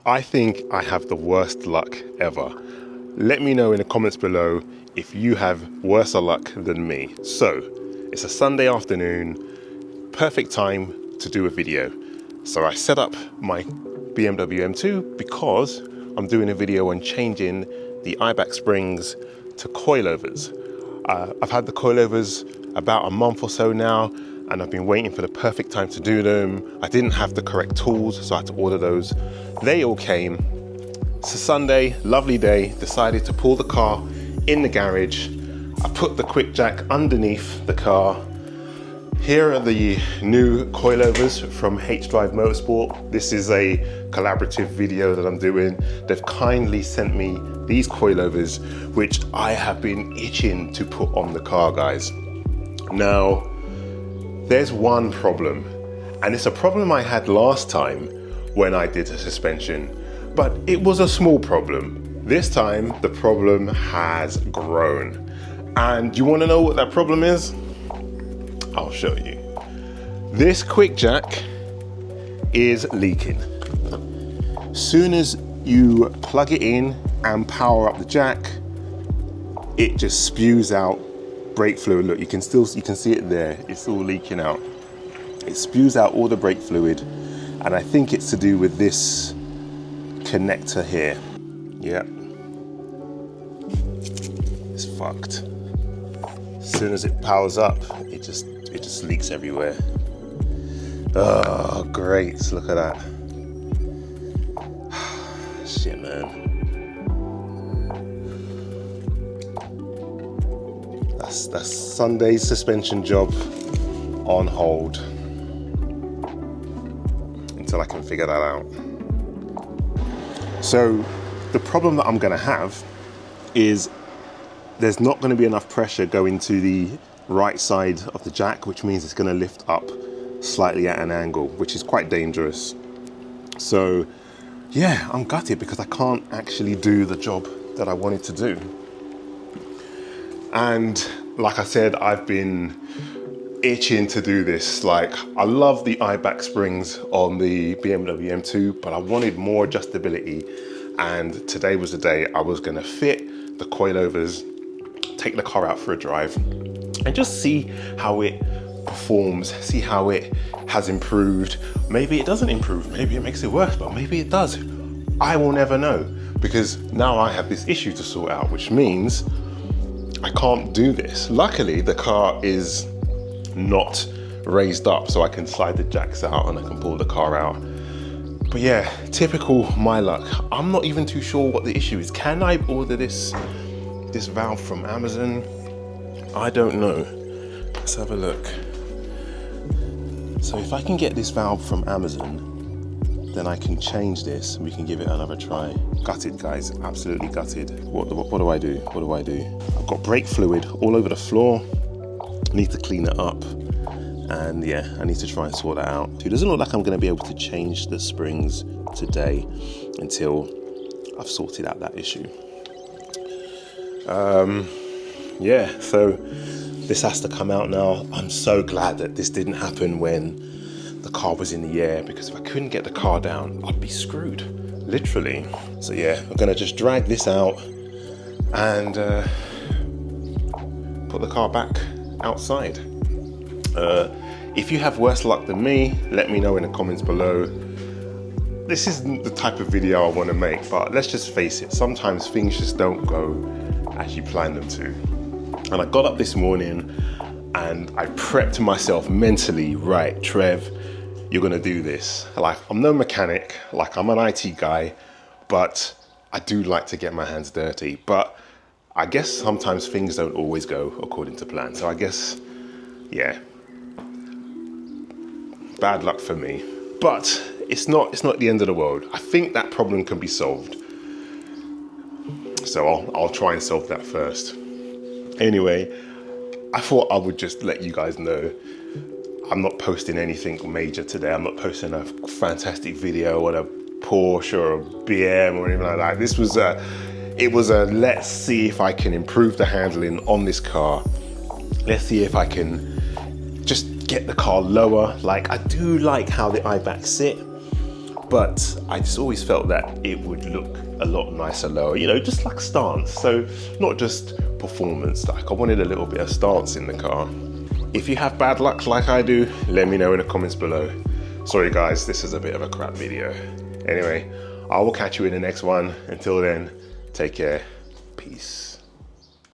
I think I have the worst luck ever. Let me know in the comments below if you have worse luck than me. So, it's a Sunday afternoon, perfect time to do a video. So I set up my BMW M2 because I'm doing a video on changing the eye-back springs to coilovers. I've had the coilovers about a month or so now, and I've been waiting for the perfect time to do them. I didn't have the correct tools, so I had to order those. They all came. It's a Sunday, lovely day, decided to pull the car in the garage. I put the QuickJack underneath the car. Here are the new coilovers from H.Drive Motorsport. This is a collaborative video that I'm doing. They've kindly sent me these coilovers, which I have been itching to put on the car, guys. Now, there's one problem, and it's a problem I had last time when I did the suspension, but it was a small problem. This time, the problem has grown. And you wanna know what that problem is? I'll show you. This QuickJack is leaking. Soon as you plug it in and power up the jack, it just spews out brake fluid. Look, you can see it there. It's all leaking out. It spews out all the brake fluid, and I think it's to do with this connector here. Yeah, it's fucked. As soon as it powers up, it just leaks everywhere. Oh, great! Look at that. Shit, man. That's Sunday's suspension job on hold until I can figure that out. So the problem that I'm gonna have is there's not gonna be enough pressure going to the right side of the jack, which means it's gonna lift up slightly at an angle, which is quite dangerous. So yeah, I'm gutted because I can't actually do the job that I wanted to do. And like I said, I've been itching to do this. Like, I love the eye-back springs on the BMW M2, but I wanted more adjustability. And today was the day I was gonna fit the coilovers, take the car out for a drive, and just see how it performs, see how it has improved. Maybe it doesn't improve, maybe it makes it worse, but maybe it does. I will never know, because now I have this issue to sort out, which means I can't do this. Luckily, the car is not raised up, so I can slide the jacks out and I can pull the car out. But yeah, typical my luck. I'm not even too sure what the issue is. Can I order this valve from Amazon? I don't know. Let's have a look. So if I can get this valve from Amazon, then I can change this and we can give it another try. Gutted, guys, absolutely gutted. What do I do? What do I do? I've got brake fluid all over the floor. I need to clean it up. And yeah, I need to try and sort that out. It doesn't look like I'm gonna be able to change the springs today until I've sorted out that issue. Yeah, so this has to come out now. I'm so glad that this didn't happen when the car was in the air, because if I couldn't get the car down, I'd be screwed, literally. So yeah, I'm gonna just drag this out and put the car back outside. If you have worse luck than me, let me know in the comments below. This isn't the type of video I want to make, but let's just face it, sometimes things just don't go as you plan them to. And I got up this morning and I prepped myself mentally, right, Trev, you're gonna do this. Like, I'm no mechanic, like I'm an IT guy, but I do like to get my hands dirty. But I guess sometimes things don't always go according to plan. So I guess, yeah, bad luck for me. But it's not the end of the world. I think that problem can be solved. So I'll try and solve that first. Anyway, I thought I would just let you guys know I'm not posting anything major today. I'm not posting a fantastic video on a Porsche or a BM or anything like that. This was it was a let's see if I can improve the handling on this car. Let's see if I can just get the car lower. Like, I do like how the eye-backs sit, but I just always felt that it would look a lot nicer lower, you know, just like stance. So not just performance, like I wanted a little bit of stance in the car. If you have bad luck like I do, let me know in the comments below. Sorry guys, this is a bit of a crap video. Anyway, I will catch you in the next one. Until then, take care, peace.